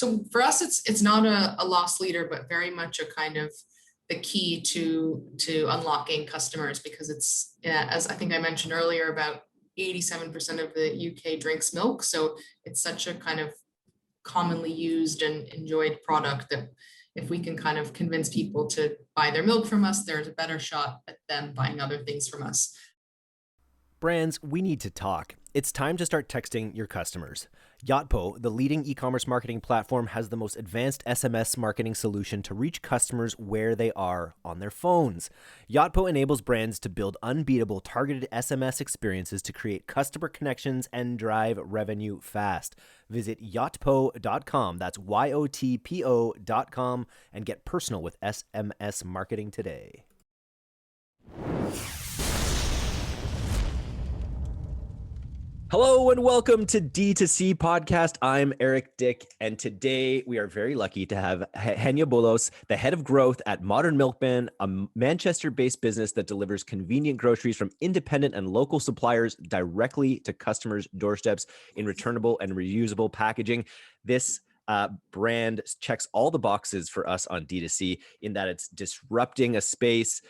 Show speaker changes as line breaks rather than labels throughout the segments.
So for us, it's not a loss leader, but very much a kind of the key to unlocking customers, because it's, as I think I mentioned earlier, about 87% of the UK drinks milk. So it's such a kind of commonly used and enjoyed product that if we can kind of convince people to buy their milk from us, there's a better shot at them buying other things from us.
Brands, we need to talk. It's time to start texting your customers. Yotpo, the leading e-commerce marketing platform, has the most advanced SMS marketing solution to reach customers where they are on their phones. Yotpo enables brands to build unbeatable targeted SMS experiences to create customer connections and drive revenue fast. Visit yotpo.com, that's YOTPO.com, and get personal with SMS marketing today. Hello and welcome to D2C Podcast. I'm Eric Dick, and today we are very lucky to have Hannya Boulos, the head of growth at Modern Milkman, a Manchester-based business that delivers convenient groceries from independent and local suppliers directly to customers' doorsteps in returnable and reusable packaging. This brand checks all the boxes for us on D2C in that it's disrupting a space.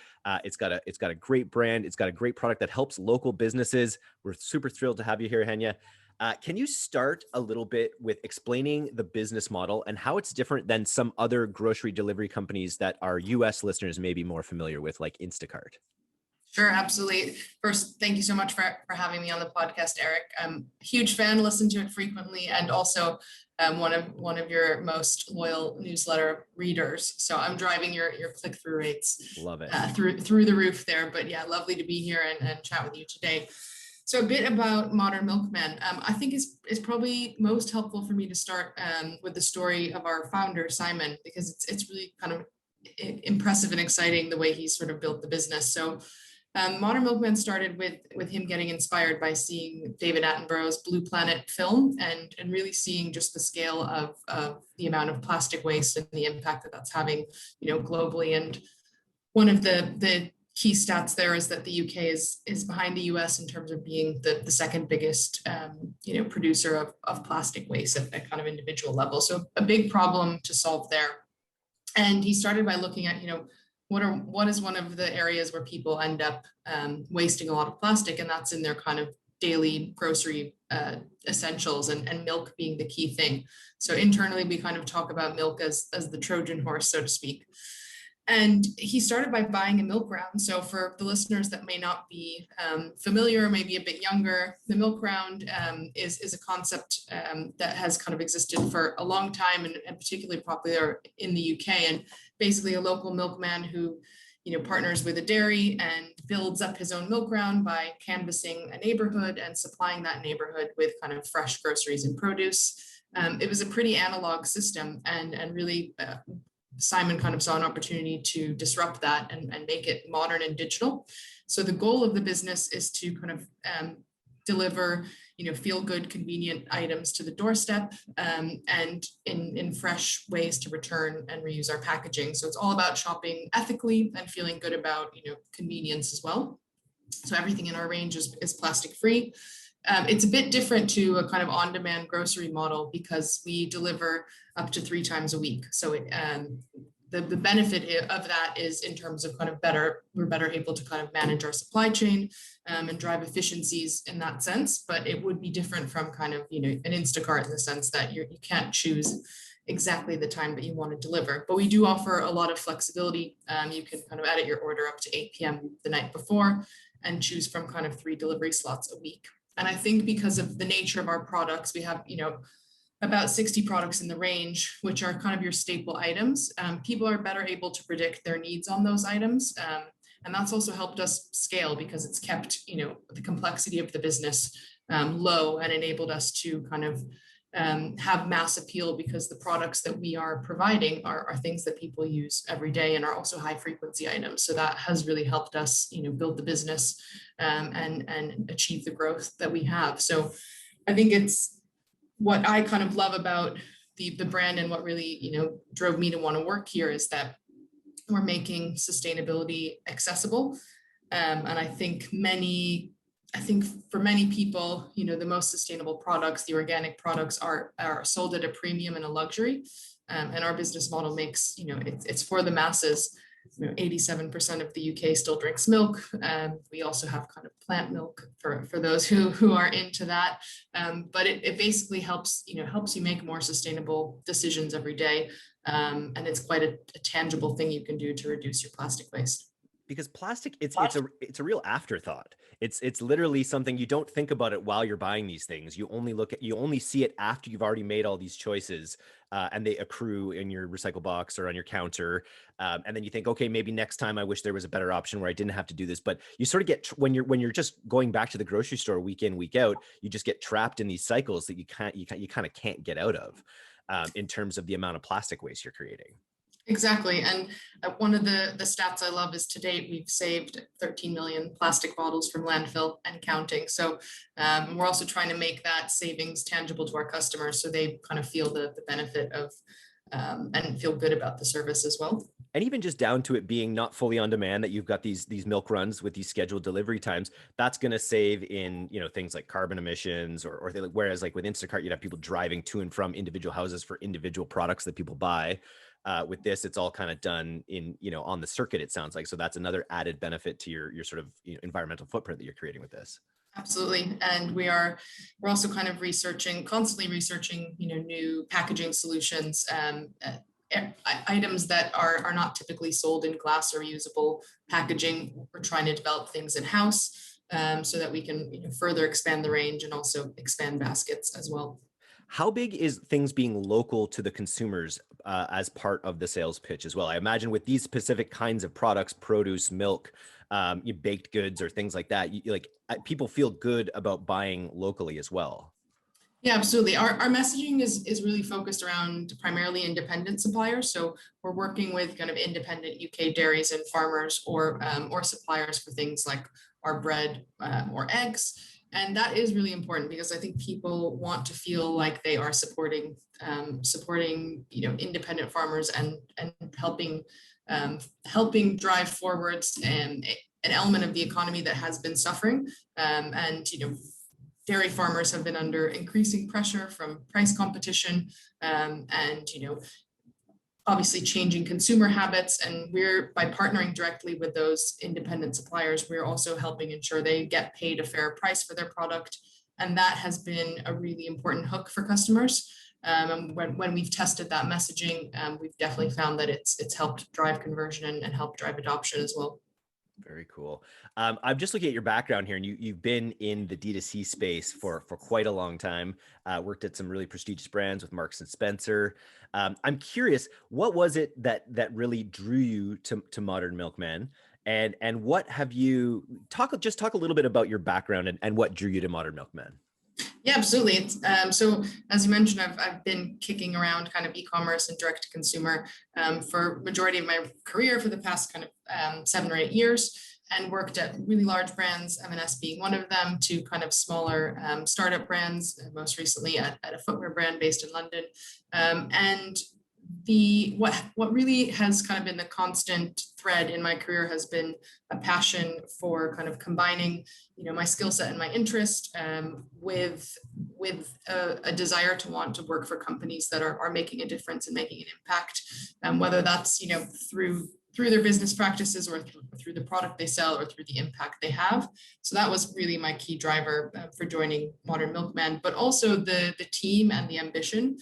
It's got a great brand. It's got a great product that helps local businesses. We're super thrilled to have you here, Hannya. Can you start a little bit with explaining the business model and how it's different than some other grocery delivery companies that our US listeners may be more familiar with, like Instacart?
Sure, absolutely. First, thank you so much for having me on the podcast, Eric. I'm a huge fan, listen to it frequently, and also one of your most loyal newsletter readers. So I'm driving your click-through rates.
Love it.
Through the roof there. But yeah, lovely to be here and chat with you today. So a bit about Modern Milkman. I think it's probably most helpful for me to start with the story of our founder, Simon, because it's really kind of impressive and exciting the way he sort of built the business. So Modern Milkman started with him getting inspired by seeing David Attenborough's Blue Planet film and really seeing just the scale of the amount of plastic waste and the impact that that's having, globally. And one of the key stats there is that the UK is behind the US in terms of being the second biggest, producer of plastic waste at kind of individual level. So a big problem to solve there. And he started by looking at, what is one of the areas where people end up wasting a lot of plastic, and that's in their kind of daily grocery essentials, and milk being the key thing. So internally, we kind of talk about milk as the Trojan horse, so to speak. And he started by buying a milk round. So for the listeners that may not be familiar, maybe a bit younger, the milk round is a concept that has kind of existed for a long time and particularly popular in the UK. And basically a local milkman who, partners with a dairy and builds up his own milk round by canvassing a neighborhood and supplying that neighborhood with kind of fresh groceries and produce. It was a pretty analog system, and really Simon kind of saw an opportunity to disrupt that and make it modern and digital. So the goal of the business is to kind of deliver, feel good, convenient items to the doorstep, and in fresh ways to return and reuse our packaging. So it's all about shopping ethically and feeling good about, convenience as well. So everything in our range is plastic free. It's a bit different to a kind of on-demand grocery model because we deliver up to 3 times a week. So the benefit of that is in terms of kind of we're better able to kind of manage our supply chain and drive efficiencies in that sense. But it would be different from kind of, an Instacart in the sense that you can't choose exactly the time that you want to deliver. But we do offer a lot of flexibility. You can kind of edit your order up to 8 p.m. the night before and choose from kind of 3 delivery slots a week. And I think because of the nature of our products, we have, about 60 products in the range, which are kind of your staple items. People are better able to predict their needs on those items. And that's also helped us scale because it's kept, the complexity of the business low and enabled us to kind of have mass appeal because the products that we are providing are things that people use every day and are also high frequency items. So that has really helped us, build the business and achieve the growth that we have. So I think it's what I kind of love about the brand and what really, drove me to want to work here is that we're making sustainability accessible. And I think many I think for many people, the most sustainable products, the organic products are sold at a premium and a luxury. And our business model makes, it's for the masses. 87% of the UK still drinks milk. We also have kind of plant milk for those who are into that. But it basically helps you make more sustainable decisions every day. And it's quite a tangible thing you can do to reduce your plastic waste.
Because plastic, it's a real afterthought. It's literally something you don't think about it while you're buying these things. You only see it after you've already made all these choices, and they accrue in your recycle box or on your counter. And then you think, okay, maybe next time I wish there was a better option where I didn't have to do this. But you sort of get, when you're just going back to the grocery store week in, week out, you just get trapped in these cycles that you kind of can't get out of, in terms of the amount of plastic waste you're creating.
Exactly. And one of the stats I love is to date, we've saved 13 million plastic bottles from landfill and counting. So we're also trying to make that savings tangible to our customers so they kind of feel the benefit of and feel good about the service as well.
And even just down to it being not fully on demand, that you've got these milk runs with these scheduled delivery times, that's going to save in, things like carbon emissions whereas like with Instacart, you'd have people driving to and from individual houses for individual products that people buy. With this, it's all kind of done in, on the circuit, it sounds like. So that's another added benefit to your sort of environmental footprint that you're creating with this.
Absolutely. And we're also kind of constantly researching, new packaging solutions, items that are not typically sold in glass or reusable packaging. We're trying to develop things in-house, so that we can further expand the range and also expand baskets as well.
How big is things being local to the consumers as part of the sales pitch as well? I imagine with these specific kinds of products, produce, milk, baked goods, or things like that, people feel good about buying locally as well.
Yeah, absolutely. Our messaging is really focused around primarily independent suppliers. So we're working with kind of independent UK dairies and farmers or suppliers for things like our bread or eggs. And that is really important because I think people want to feel like they are supporting independent farmers and helping drive forwards an element of the economy that has been suffering. Dairy farmers have been under increasing pressure from price competition, and obviously changing consumer habits. And by partnering directly with those independent suppliers, we're also helping ensure they get paid a fair price for their product. And that has been a really important hook for customers. And when we've tested that messaging, we've definitely found that it's helped drive conversion and help drive adoption as well.
Very cool. I'm just looking at your background here, and you've been in the D2C space for quite a long time. Worked at some really prestigious brands with Marks and Spencer. I'm curious, what was it that really drew you to Modern Milkman, and what have you talk a little bit about your background and what drew you to Modern Milkman?
Yeah, absolutely. It's, so as you mentioned, I've been kicking around kind of e-commerce and direct to consumer for majority of my career for the past kind of 7 or 8 years, and worked at really large brands, M&S being one of them, to kind of smaller startup brands, most recently at a footwear brand based in London. And what really has kind of been the constant thread in my career has been a passion for kind of combining, my skill set and my interest with a desire to want to work for companies that are making a difference and making an impact, whether that's through their business practices or through the product they sell or through the impact they have. So that was really my key driver for joining Modern Milkman, but also the team and the ambition.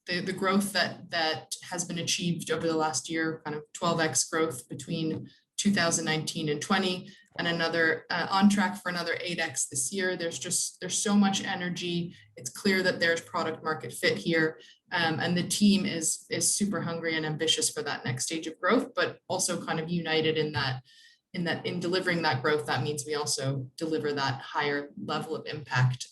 The growth that has been achieved over the last year, kind of 12x growth between 2019 and 20, and another on track for another 8x this year. There's so much energy. It's clear that there's product market fit here, and the team is super hungry and ambitious for that next stage of growth, but also kind of united in delivering that growth. That means we also deliver that higher level of impact.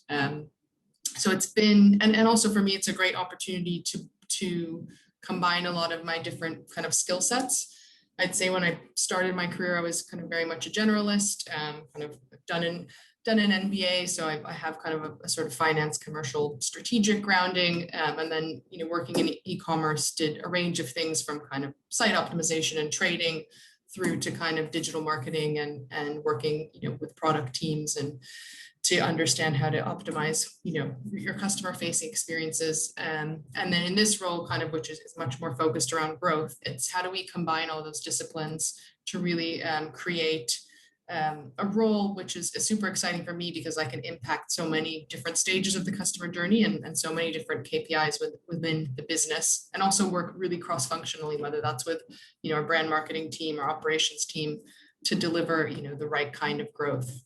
So it's been, and also for me, it's a great opportunity to combine a lot of my different kind of skill sets. I'd say when I started my career, I was kind of very much a generalist, kind of done an MBA. So I have kind of a sort of finance, commercial, strategic grounding. And then, working in e-commerce, did a range of things from kind of site optimization and trading through to kind of digital marketing and working, with product teams and to understand how to optimize, your customer facing experiences. And then in this role, kind of, which is much more focused around growth, it's how do we combine all those disciplines to really create a role which is super exciting for me because I can impact so many different stages of the customer journey and so many different KPIs within the business, and also work really cross-functionally, whether that's with, our brand marketing team or operations team to deliver, the right kind of growth.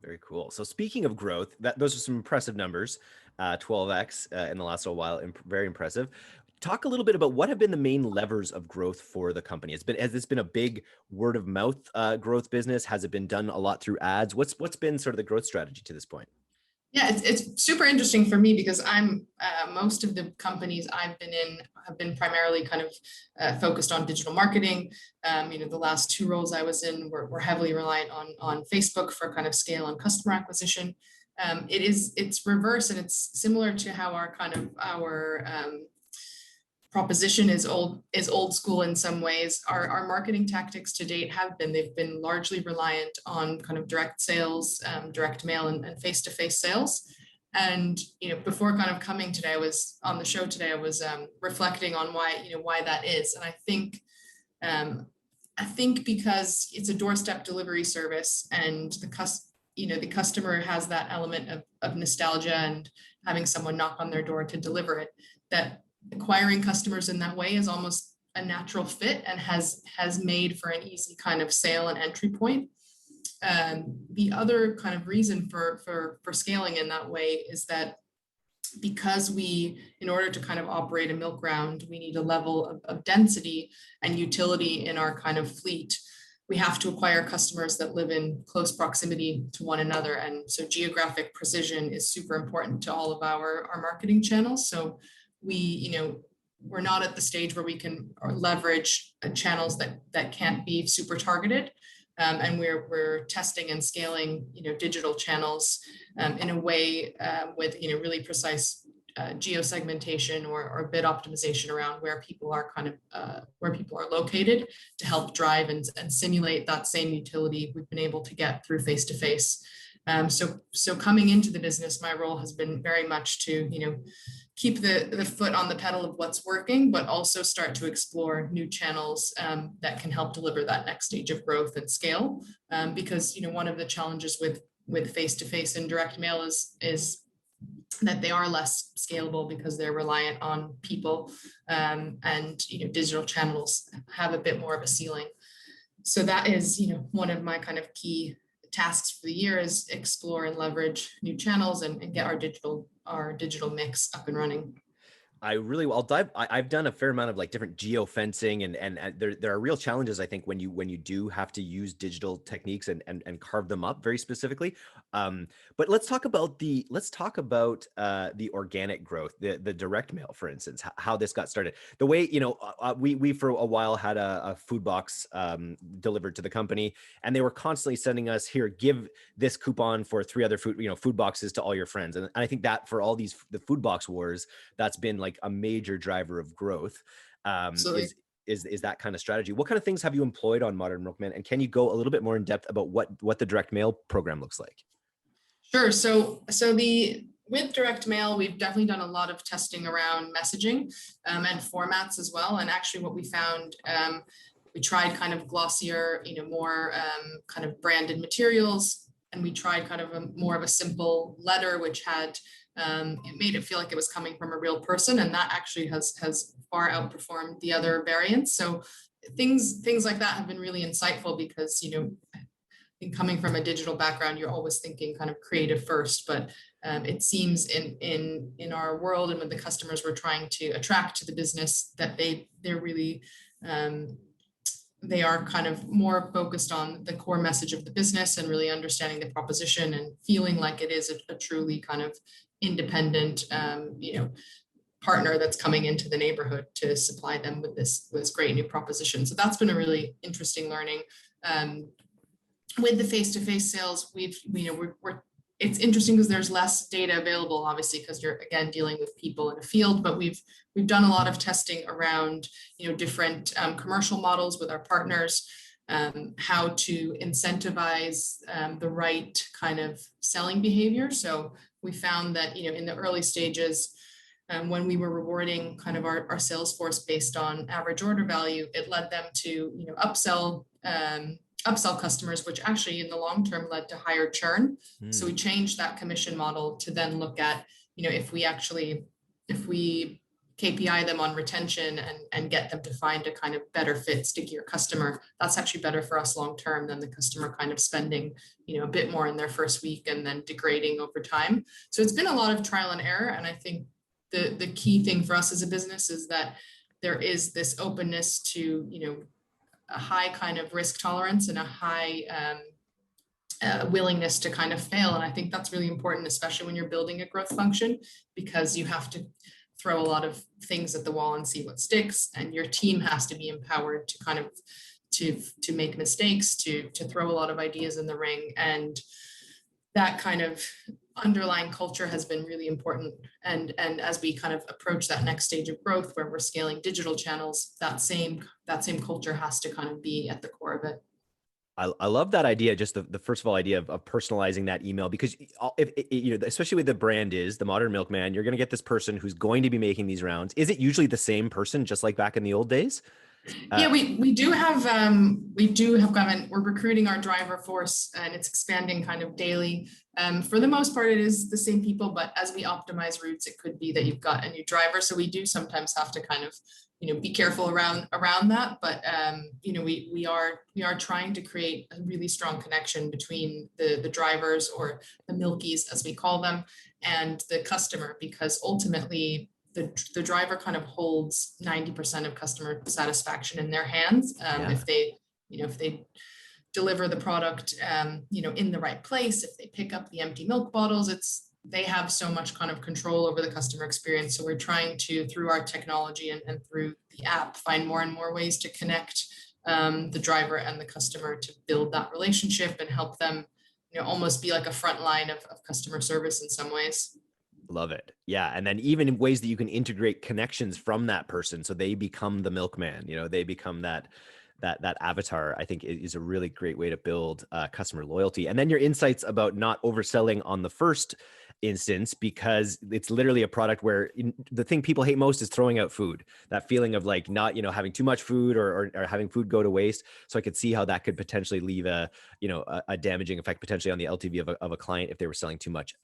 Very cool. So speaking of growth, those are some impressive numbers, 12x in the last little while, very impressive. Talk a little bit about what have been the main levers of growth for the company. Has this been a big word of mouth growth business? Has it been done a lot through ads? What's been sort of the growth strategy to this point?
Yeah, it's super interesting for me because I'm most of the companies I've been in have been primarily kind of focused on digital marketing. The last two roles I was in were heavily reliant on Facebook for kind of scale and customer acquisition. It's reverse, and it's similar to how our proposition is old school in some ways. Our marketing tactics to date they've been largely reliant on kind of direct sales, direct mail and face-to-face sales. And before kind of coming today, I was on the show today, I was reflecting on why that is. And I think because it's a doorstep delivery service and the customer has that element of nostalgia and having someone knock on their door to deliver it, that acquiring customers in that way is almost a natural fit and has made for an easy kind of sale and entry point. The other kind of reason for scaling in that way is that because in order to kind of operate a milk round, we need a level of density and utility in our kind of fleet. We have to acquire customers that live in close proximity to one another. And so geographic precision is super important to all of our marketing channels. So we're not at the stage where we can leverage channels that can't be super targeted. And we're testing and scaling, digital channels in a way with, really precise geosegmentation or bid optimization around where people are located to help drive and simulate that same utility we've been able to get through face-to-face. So coming into the business, my role has been very much to, keep the foot on the pedal of what's working, but also start to explore new channels that can help deliver that next stage of growth and scale. Because, one of the challenges with face-to-face and direct mail is that they are less scalable because they're reliant on people, and digital channels have a bit more of a ceiling. So that is, one of my kind of key tasks for the year is explore and leverage new channels and get our digital mix up and running.
I've done a fair amount of like different geofencing and there are real challenges, I think, when you do have to use digital techniques and carve them up very specifically. But let's talk about the organic growth, the direct mail, for instance, how this got started. The way, we for a while had a food box delivered to the company, and they were constantly sending us, here, give this coupon for 3 other food boxes to all your friends. And I think that for all the food box wars, that's been like a major driver of growth. Is that kind of strategy. What kind of things have you employed on Modern Milkman, and can you go a little bit more in depth about what the direct mail program looks like?
Sure. With direct mail, we've definitely done a lot of testing around messaging and formats as well. And actually what we found, we tried kind of glossier, more kind of branded materials, and we tried kind of more of a simple letter, which had it made it feel like it was coming from a real person, and that actually has far outperformed the other variants. So things like that have been really insightful because, coming from a digital background, you're always thinking kind of creative first, but it seems in our world and with the customers we're trying to attract to the business that they're really they are kind of more focused on the core message of the business and really understanding the proposition and feeling like it is a truly kind of independent, partner that's coming into the neighborhood to supply them with this great new proposition. So that's been a really interesting learning. With the face-to-face sales, it's interesting because there's less data available, obviously, because you're again dealing with people in a field. But we've done a lot of testing around different commercial models with our partners, how to incentivize the right kind of selling behavior. So we found that, in the early stages, when we were rewarding kind of our sales force based on average order value, it led them to, upsell customers, which actually in the long term led to higher churn. So we changed that commission model to then look at, if we KPI them on retention and get them to find a kind of better fit, stickier customer, that's actually better for us long term than the customer kind of spending, a bit more in their first week and then degrading over time. So it's been a lot of trial and error. And I think the key thing for us as a business is that there is this openness to, a high kind of risk tolerance and a high willingness to kind of fail. And I think that's really important, especially when you're building a growth function, because you have to throw a lot of things at the wall and see what sticks. And your team has to be empowered to kind of to make mistakes, to throw a lot of ideas in the ring. And that kind of underlying culture has been really important. And as we kind of approach that next stage of growth where we're scaling digital channels, that same culture has to kind of be at the core of it.
I love that idea. Just the first of all idea of personalizing that email, because if especially with the brand is the Modern Milkman, you're going to get this person who's going to be making these rounds. Is it usually the same person, just like back in the old days?
Yeah, we do have we're recruiting our driver force and it's expanding kind of daily. For the most part, it is the same people, but as we optimize routes, it could be that you've got a new driver. So we do sometimes have to kind of, be careful around that. But, we are trying to create a really strong connection between the drivers, or the milkies as we call them, and the customer, because ultimately the driver kind of holds 90% of customer satisfaction in their hands. If they deliver the product, in the right place, if they pick up the empty milk bottles, they have so much kind of control over the customer experience. So we're trying to, through our technology and through the app, find more and more ways to connect the driver and the customer to build that relationship and help them, almost be like a front line of customer service in some ways.
Love it. Yeah. And then even in ways that you can integrate connections from that person, so they become the milkman, they become that avatar, I think is a really great way to build customer loyalty. And then your insights about not overselling on the first instance, because it's literally a product where the thing people hate most is throwing out food, that feeling of like not, having too much food or having food go to waste. So I could see how that could potentially leave a damaging effect potentially on the LTV of a client if they were selling too much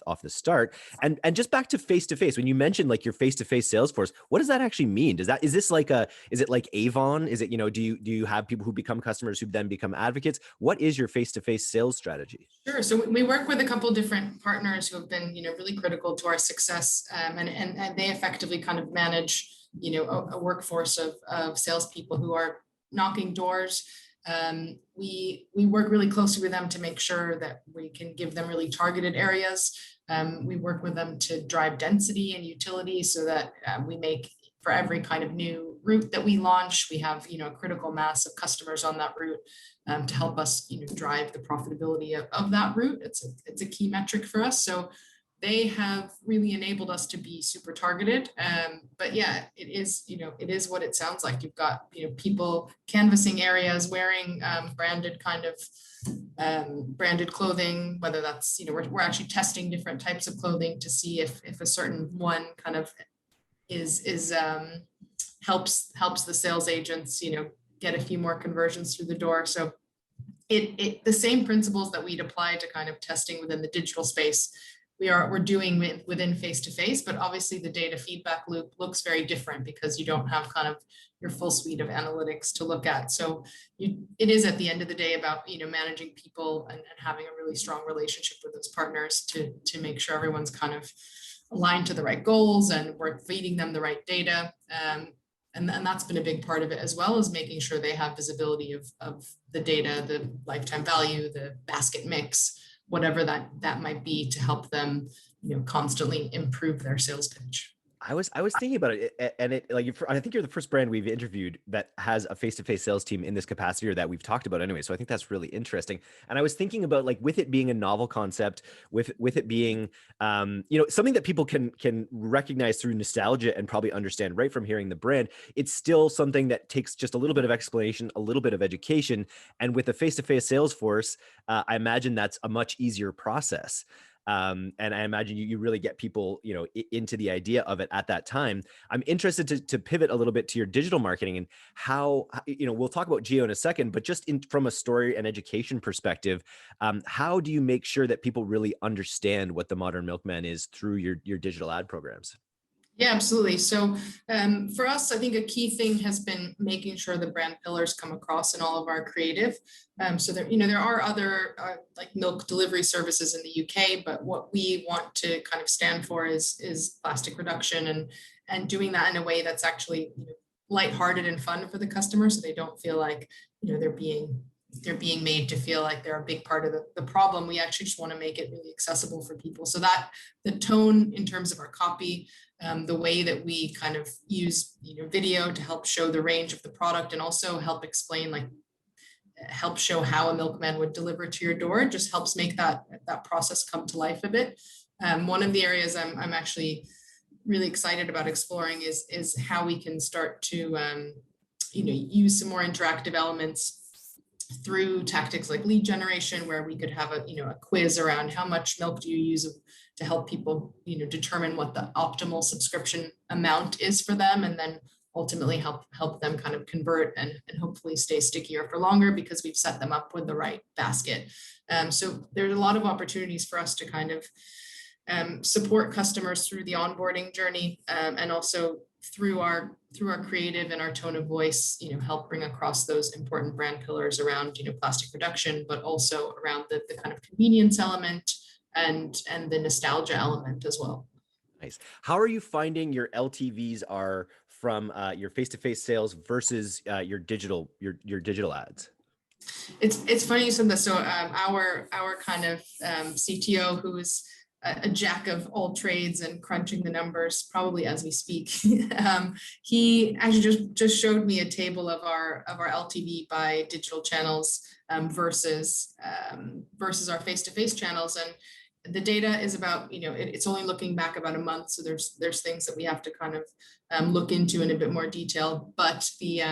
off the start. And just back to face-to-face, when you mentioned like your face-to-face sales force, what does that actually mean? Is it like Avon? Is it, do you have people who become customers who then become advocates? What is your face-to-face sales strategy?
Sure. So we work with a couple different partners who have been, really critical to our success, and they effectively kind of manage, a workforce of salespeople who are knocking doors. We work really closely with them to make sure that we can give them really targeted areas. We work with them to drive density and utility so that we make, for every kind of new route that we launch, we have, a critical mass of customers on that route to help us, drive the profitability of that route. It's a key metric for us. So they have really enabled us to be super targeted. But yeah, it is what it sounds like. You've got, people canvassing areas, wearing branded clothing, whether that's, we're actually testing different types of clothing to see if a certain one kind of helps the sales agents, get a few more conversions through the door. So the same principles that we'd apply to kind of testing within the digital space, we're doing within face-to-face, but obviously the data feedback loop looks very different because you don't have kind of your full suite of analytics to look at. So it is at the end of the day about, managing people and having a really strong relationship with those partners to make sure everyone's kind of aligned to the right goals and we're feeding them the right data. And that's been a big part of it, as well as making sure they have visibility of the data, the lifetime value, the basket mix, whatever that might be, to help them, constantly improve their sales pitch.
I was thinking about it, and it like I think you're the first brand we've interviewed that has a face-to-face sales team in this capacity, or that we've talked about anyway. So I think that's really interesting. And I was thinking about, like, with it being a novel concept, with it being something that people can recognize through nostalgia and probably understand right from hearing the brand. It's still something that takes just a little bit of explanation, a little bit of education, and with a face-to-face sales force, I imagine that's a much easier process. And I imagine you really get people, into the idea of it at that time. I'm interested to pivot a little bit to your digital marketing and how, we'll talk about geo in a second, but just from a story and education perspective, how do you make sure that people really understand what the Modern Milkman is through your digital ad programs?
Yeah, absolutely. So for us, I think a key thing has been making sure the brand pillars come across in all of our creative. So there are other like milk delivery services in the UK, but what we want to kind of stand for is plastic reduction, and doing that in a way that's actually lighthearted and fun for the customer, so they don't feel like they're being made to feel like they're a big part of the problem. We actually just want to make it really accessible for people. So that the tone in terms of our copy, the way that we kind of use video to help show the range of the product, and also help explain, like help show how a milkman would deliver to your door, just helps make that process come to life a bit. One of the areas I'm actually really excited about exploring is how we can start to use some more interactive elements through tactics like lead generation, where we could have a quiz around how much milk do you use to help people determine what the optimal subscription amount is for them, and then ultimately help them kind of convert and hopefully stay stickier for longer because we've set them up with the right basket. So there's a lot of opportunities for us to kind of support customers through the onboarding journey, and also through our creative and our tone of voice, help bring across those important brand pillars around plastic reduction, but also around the kind of convenience element and the nostalgia element as well.
Nice. How are you finding your LTVs are from your face-to-face sales versus your digital ads?
It's funny you said this. So our kind of CTO, who is a jack of all trades and crunching the numbers probably as we speak, he actually just showed me a table of our LTV by digital channels versus our face-to-face channels, and the data is about it's only looking back about a month, so there's things that we have to kind of look into in a bit more detail, but the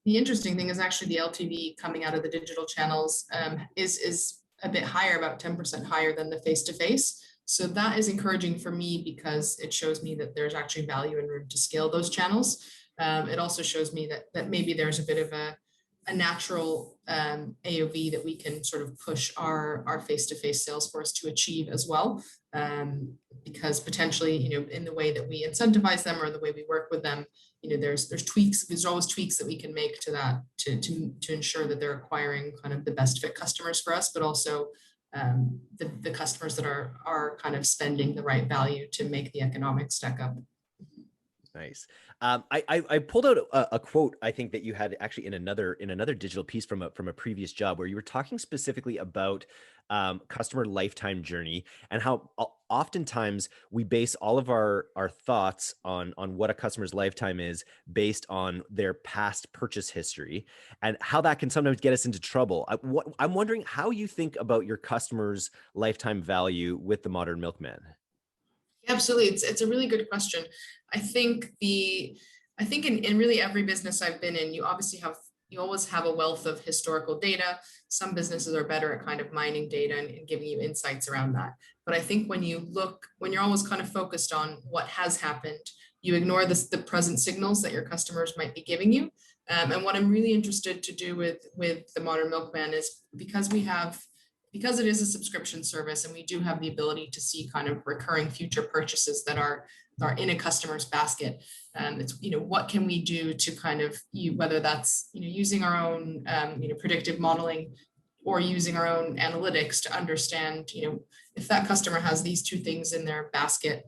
interesting thing is actually the LTV coming out of the digital channels is a bit higher, about 10% higher than the face-to-face. So that is encouraging for me because it shows me that there's actually value and room to scale those channels. It also shows me that maybe there's a bit of a natural AOV that we can sort of push our face-to-face sales force to achieve as well. Because potentially, in the way that we incentivize them or the way we work with them, there's always tweaks that we can make to that to ensure that they're acquiring kind of the best fit customers for us, but also the customers that are kind of spending the right value to make the economics stack up.
Nice. I pulled out a quote, I think, that you had actually in another digital piece from a previous job, where you were talking specifically about customer lifetime journey, and how oftentimes we base all of our thoughts on what a customer's lifetime is based on their past purchase history, and how that can sometimes get us into trouble. I'm wondering how you think about your customer's lifetime value with the Modern Milkman.
Absolutely. It's a really good question. I think in really every business I've been in, you always have a wealth of historical data. Some businesses are better at kind of mining data and giving you insights around that. But I think when you're always kind of focused on what has happened, you ignore the present signals that your customers might be giving you. And what I'm really interested to do with the Modern Milkman is because it is a subscription service, and we do have the ability to see kind of recurring future purchases that are in a customer's basket. It's what can we do to kind of whether that's using our own predictive modeling or using our own analytics to understand if that customer has these two things in their basket,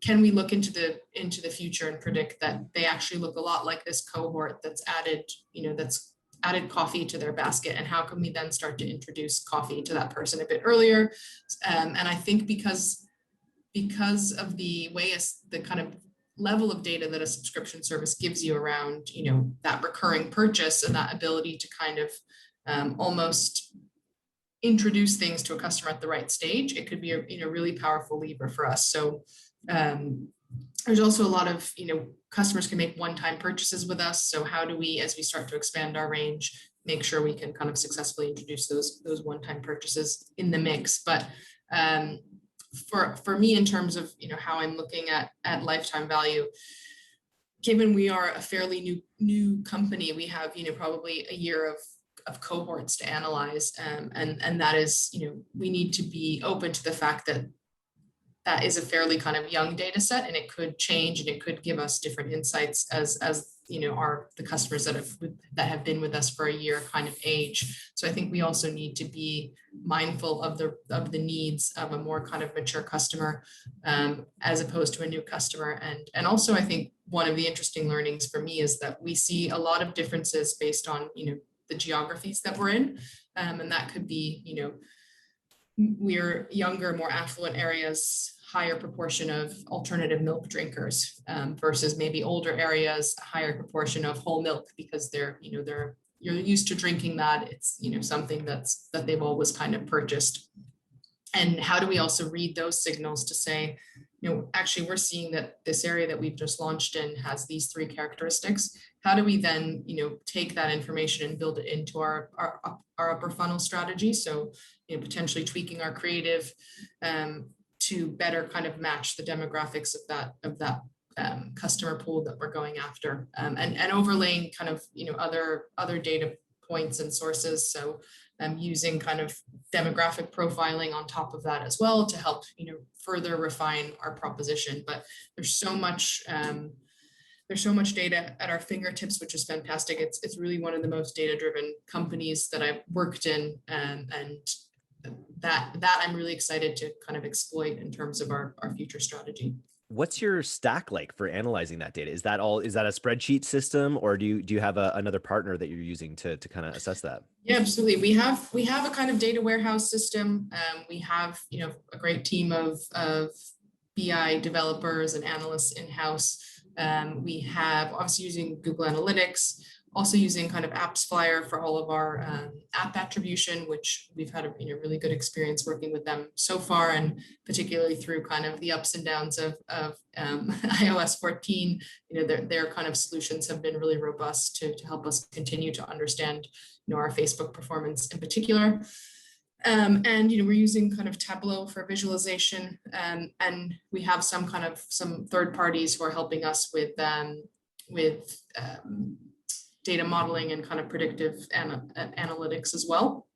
can we look into the future and predict that they actually look a lot like this cohort that's added coffee to their basket, and how can we then start to introduce coffee to that person a bit earlier? And I think because because of the way the kind of level of data that a subscription service gives you around, that recurring purchase and that ability to kind of almost introduce things to a customer at the right stage, it could be a really powerful lever for us. So there's also a lot of, customers can make one-time purchases with us. So how do we, as we start to expand our range, make sure we can kind of successfully introduce those one-time purchases in the mix? But for me, in terms of, how I'm looking at lifetime value, given we are a fairly new company, we have, probably a year of cohorts to analyze. And that is, we need to be open to the fact that that is a fairly kind of young data set, and it could change and it could give us different insights as the customers that have been with us for a year kind of age. So I think we also need to be mindful of the needs of a more kind of mature customer as opposed to a new customer. And also I think one of the interesting learnings for me is that we see a lot of differences based on the geographies that we're in, and that could be we're younger, more affluent areas, higher proportion of alternative milk drinkers versus maybe older areas, a higher proportion of whole milk because you're used to drinking that. It's something that they've always kind of purchased. And how do we also read those signals to say, actually we're seeing that this area that we've just launched in has these three characteristics. How do we then, take that information and build it into our upper funnel strategy? So, potentially tweaking our creative to better kind of match the demographics of that customer pool that we're going after, and overlaying kind of, other data points and sources. So using kind of demographic profiling on top of that as well to help, further refine our proposition. But there's so much data at our fingertips, which is fantastic. It's really one of the most data-driven companies that I've worked in, and that I'm really excited to kind of exploit in terms of our future strategy.
What's your stack like for analyzing that data? Is that a spreadsheet system, or do you have another partner that you're using to kind of assess that?
Yeah, absolutely. We have a kind of data warehouse system. We have, a great team of BI developers and analysts in-house. We have obviously using Google Analytics, also using kind of AppsFlyer for all of our app attribution, which we've had a really good experience working with them so far, and particularly through kind of the ups and downs of iOS 14. Their kind of solutions have been really robust to help us continue to understand our Facebook performance in particular. And we're using kind of Tableau for visualization, and we have some third parties who are helping us with data modeling and kind of predictive analytics as well.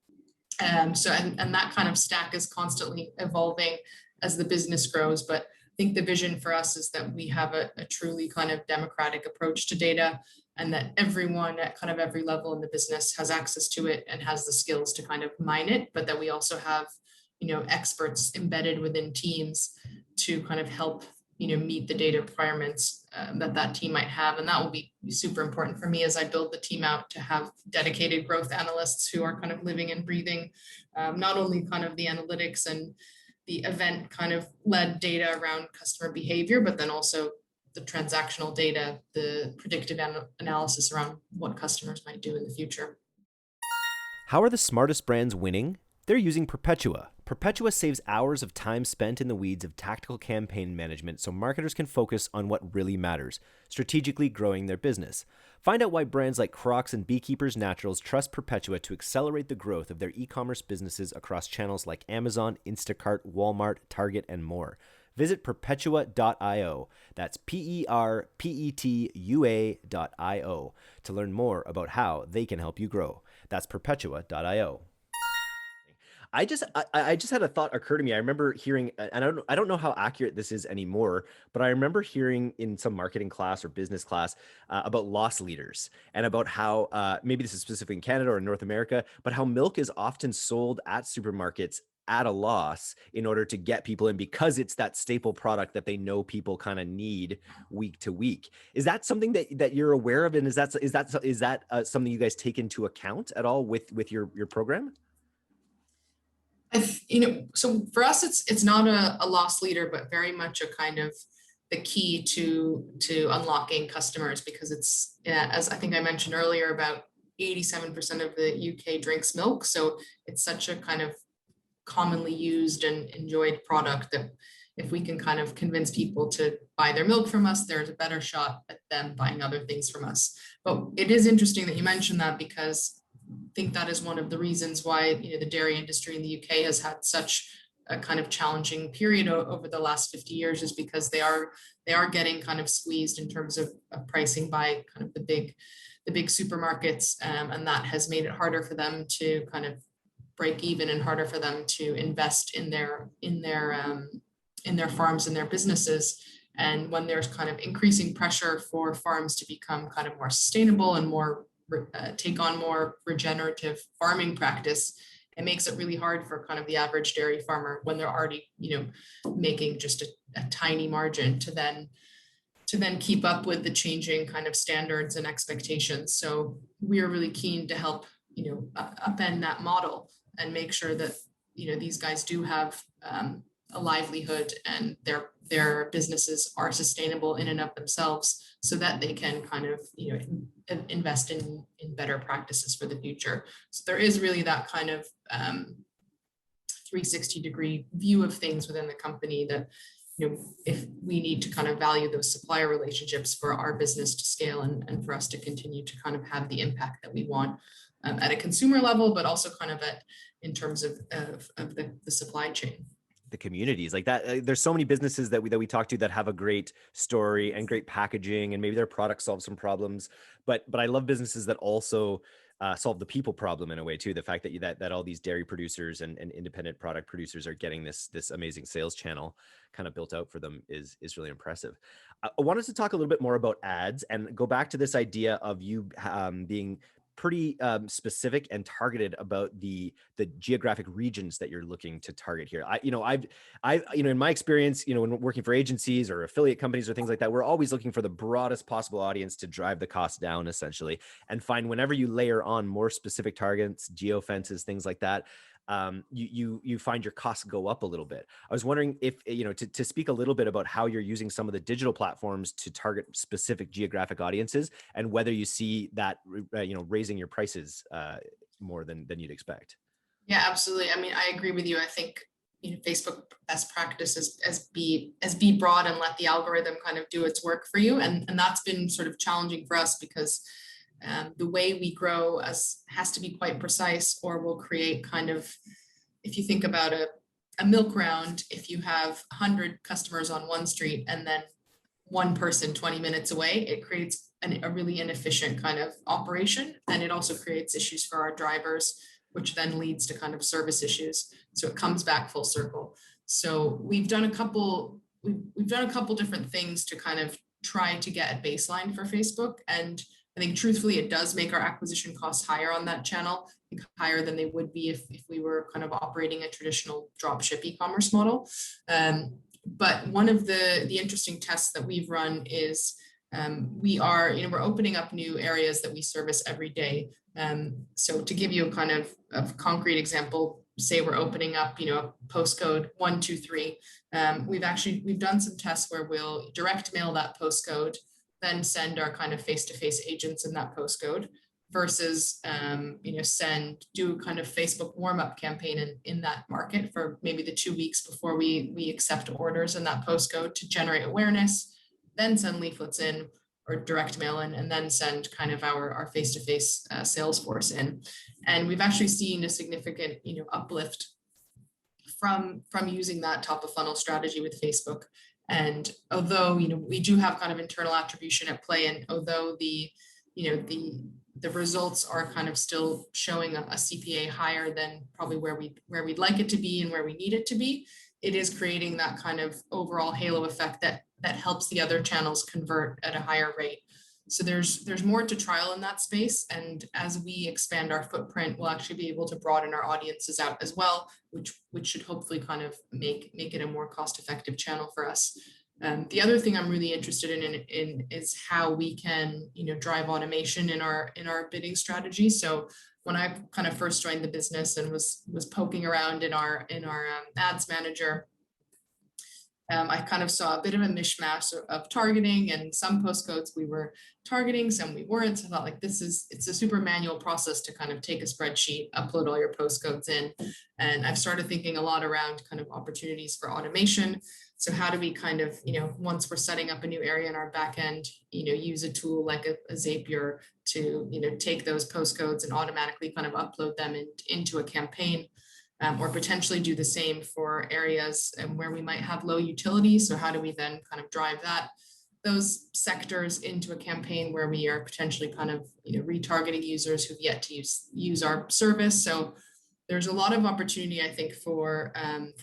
So that kind of stack is constantly evolving as the business grows. But I think the vision for us is that we have a truly kind of democratic approach to data, and that everyone at kind of every level in the business has access to it and has the skills to kind of mine it, but that we also have, experts embedded within teams to kind of help, meet the data requirements that team might have. And that will be super important for me as I build the team out, to have dedicated growth analysts who are kind of living and breathing, not only kind of the analytics and the event kind of led data around customer behavior, but then also the transactional data, the predictive analysis around what customers might do in the future.
How are the smartest brands winning? They're using Perpetua. Perpetua saves hours of time spent in the weeds of tactical campaign management so marketers can focus on what really matters, strategically growing their business. Find out why brands like Crocs and Beekeepers Naturals trust Perpetua to accelerate the growth of their e-commerce businesses across channels like Amazon, Instacart, Walmart, Target, and more. Visit perpetua.io. That's perpetua.io to learn more about how they can help you grow. That's perpetua.io. I just had a thought occur to me. I remember hearing, and I don't know how accurate this is anymore, but I remember hearing in some marketing class or business class about loss leaders, and about how maybe this is specific in Canada or in North America, but how milk is often sold at supermarkets at a loss in order to get people in, because it's that staple product that they know people kind of need week to week. Is that something that you're aware of, and is that something you guys take into account at all with your program?
So for us, it's not a loss leader, but very much a kind of the key to unlocking customers, because it's, yeah, as I think I mentioned earlier, about 87% of the UK drinks milk. So it's such a kind of commonly used and enjoyed product that if we can kind of convince people to buy their milk from us, there's a better shot at them buying other things from us. But it is interesting that you mentioned that, because I think that is one of the reasons why, the dairy industry in the UK has had such a kind of challenging period over the last 50 years, is because they are getting kind of squeezed in terms of pricing by kind of the big supermarkets, and that has made it harder for them to kind of break even, and harder for them to invest in their farms and their businesses. And when there's kind of increasing pressure for farms to become kind of more sustainable and more take on more regenerative farming practice, it makes it really hard for kind of the average dairy farmer, when they're already making just a tiny margin, to then keep up with the changing kind of standards and expectations. So we are really keen to help upend that model and make sure that these guys do have a livelihood, and their businesses are sustainable in and of themselves, so that they can kind of invest in better practices for the future. So there is really that kind of 360-degree view of things within the company, that if we need to kind of value those supplier relationships for our business to scale, and for us to continue to kind of have the impact that we want at a consumer level, but also kind of in terms of the supply chain.
The communities like that. There's so many businesses that we talk to that have a great story and great packaging, and maybe their product solves some problems. But I love businesses that also solve the people problem in a way too. The fact that all these dairy producers and independent product producers are getting this amazing sales channel kind of built out for them is really impressive. I wanted to talk a little bit more about ads and go back to this idea of you being pretty specific and targeted about the geographic regions that you're looking to target here. I've in my experience, when working for agencies or affiliate companies or things like that, we're always looking for the broadest possible audience to drive the cost down, essentially, and find whenever you layer on more specific targets, geofences, things like that, you find your costs go up a little bit. I was wondering if, to speak a little bit about how you're using some of the digital platforms to target specific geographic audiences, and whether you see that, raising your prices more than you'd expect.
Yeah, absolutely. I mean, I agree with you. I think, Facebook best practice is as be broad and let the algorithm kind of do its work for you. And that's been sort of challenging for us, because the way we grow has to be quite precise, or we'll create kind of, if you think about a milk round, if you have 100 customers on one street and then one person 20 minutes away, it creates a really inefficient kind of operation. And it also creates issues for our drivers, which then leads to kind of service issues. So it comes back full circle. So we've done a couple different things to kind of try to get a baseline for Facebook. And I think truthfully, it does make our acquisition costs higher on that channel, higher than they would be if we were kind of operating a traditional dropship e-commerce model. But one of the interesting tests that we've run is we're opening up new areas that we service every day. So to give you a kind of concrete example, say we're opening up, a postcode 123. We've done some tests where we'll direct mail that postcode, then send our kind of face-to-face agents in that postcode, versus do kind of Facebook warm-up campaign in that market for maybe the 2 weeks before we accept orders in that postcode to generate awareness, then send leaflets in or direct mail in, and then send kind of our face-to-face sales force in. And we've actually seen a significant uplift from using that top of funnel strategy with Facebook. And although, we do have kind of internal attribution at play, and although the results are kind of still showing a CPA higher than probably where we'd like it to be and where we need it to be, it is creating that kind of overall halo effect that helps the other channels convert at a higher rate. So there's more to trial in that space. And as we expand our footprint, we'll actually be able to broaden our audiences out as well, which should hopefully kind of make it a more cost-effective channel for us. The other thing I'm really interested in is how we can, drive automation in our bidding strategy. So when I kind of first joined the business and was poking around in our ads manager, I kind of saw a bit of a mishmash of targeting, and some postcodes we were targeting, some we weren't. So I thought, like, it's a super manual process to kind of take a spreadsheet, upload all your postcodes in. And I've started thinking a lot around kind of opportunities for automation. So how do we kind of, once we're setting up a new area in our back end, use a tool like a Zapier to, take those postcodes and automatically kind of upload them into a campaign. Or potentially do the same for areas where we might have low utility. So how do we then kind of drive those sectors into a campaign where we are potentially kind of retargeting users who've yet to use our service. So there's a lot of opportunity, I think, for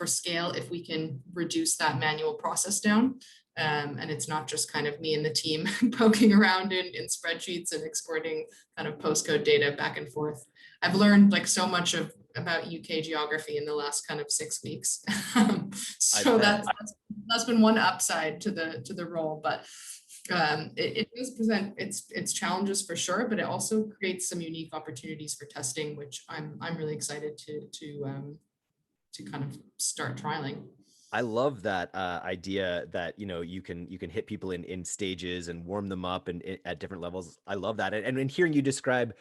scale if we can reduce that manual process down. And it's not just kind of me and the team poking around in spreadsheets and exporting kind of postcode data back and forth. I've learned like so much about UK geography in the last kind of 6 weeks. So that's been one upside to the role, but it does present its challenges for sure, but it also creates some unique opportunities for testing, which I'm really excited to kind of start trialing.
I love that idea that you can hit people in stages and warm them up and at different levels. I love that, and in hearing you describe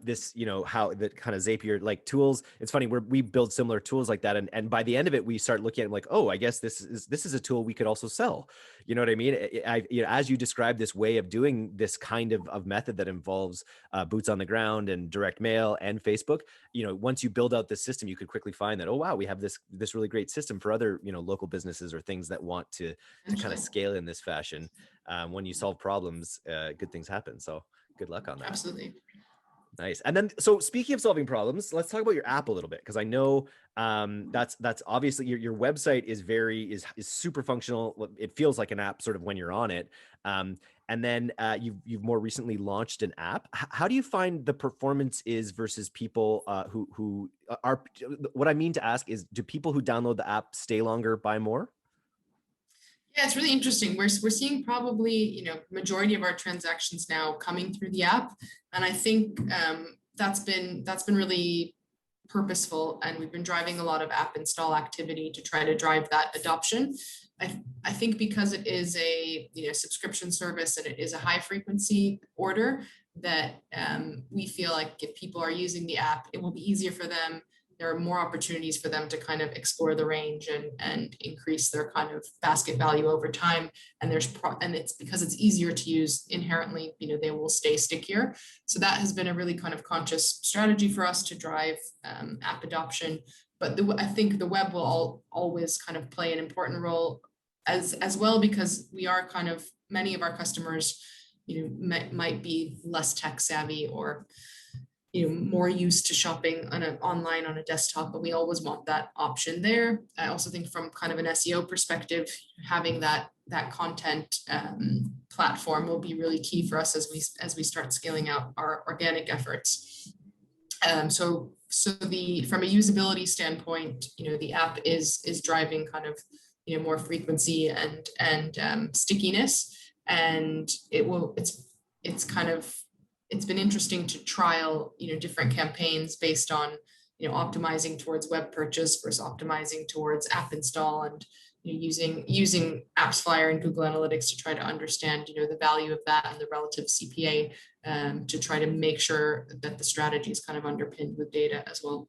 this, how the kind of Zapier like tools. It's funny, we build similar tools like that, and by the end of it, we start looking at it like, oh, I guess this is a tool we could also sell. You know what I mean? As you describe this way of doing this kind of method that involves boots on the ground and direct mail and Facebook. Once you build out this system, you could quickly find that, oh wow, we have this really great system for other local businesses or things that want to kind of scale in this fashion. When you solve problems, good things happen. So good luck on that.
Absolutely.
Nice. And then, so speaking of solving problems, let's talk about your app a little bit, because I know that's obviously your website is super functional. It feels like an app sort of when you're on it. And then you've more recently launched an app. How do you find the performance is versus people who are? What I mean to ask is, do people who download the app stay longer, buy more?
Yeah, it's really interesting. We're seeing probably, majority of our transactions now coming through the app. And I think that's been really purposeful. And we've been driving a lot of app install activity to try to drive that adoption. I think because it is a subscription service and it is a high frequency order, that we feel like if people are using the app, it will be easier for them. There are more opportunities for them to kind of explore the range and increase their kind of basket value over time. And it's because it's easier to use inherently, they will stay stickier. So that has been a really kind of conscious strategy for us to drive app adoption. But I think the web will always kind of play an important role as well, because we are kind of, many of our customers, might be less tech savvy or more used to shopping online on a desktop, but we always want that option there. I also think from kind of an SEO perspective, having that content platform will be really key for us as we start scaling out our organic efforts. So from a usability standpoint, the app is driving kind of more frequency and stickiness, and it's been interesting to trial, different campaigns based on, optimizing towards web purchase versus optimizing towards app install, and using AppsFlyer and Google Analytics to try to understand, the value of that and the relative CPA, to try to make sure that the strategy is kind of underpinned with data as well.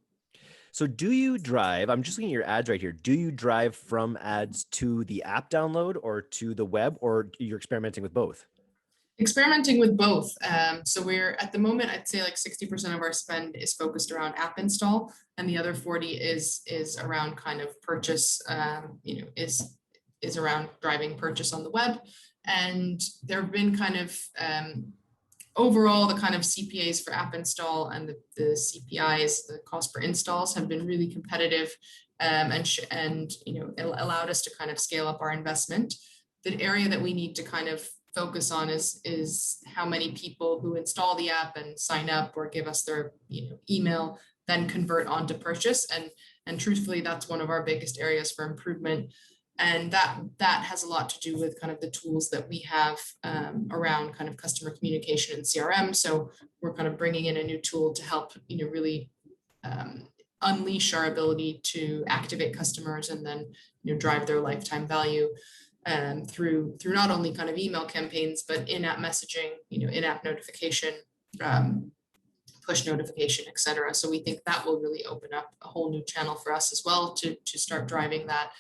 So do you drive, I'm just looking at your ads right here, do you drive from ads to the app download or to the web, or you're experimenting with both?
Experimenting with both. So we're at the moment, I'd say like 60% of our spend is focused around app install, and the other 40 is around kind of purchase, is around driving purchase on the web. And there have been kind of overall, the kind of CPAs for app install and the CPIs, the cost per installs, have been really competitive, and it allowed us to kind of scale up our investment. The area that we need to kind of focus on is how many people who install the app and sign up or give us their email then convert on to purchase, and truthfully, that's one of our biggest areas for improvement. And that has a lot to do with kind of the tools that we have around kind of customer communication and CRM. So we're kind of bringing in a new tool to help, really unleash our ability to activate customers and then, drive their lifetime value through not only kind of email campaigns, but in-app messaging, in-app notification, push notification, et cetera. So we think that will really open up a whole new channel for us as well to start driving that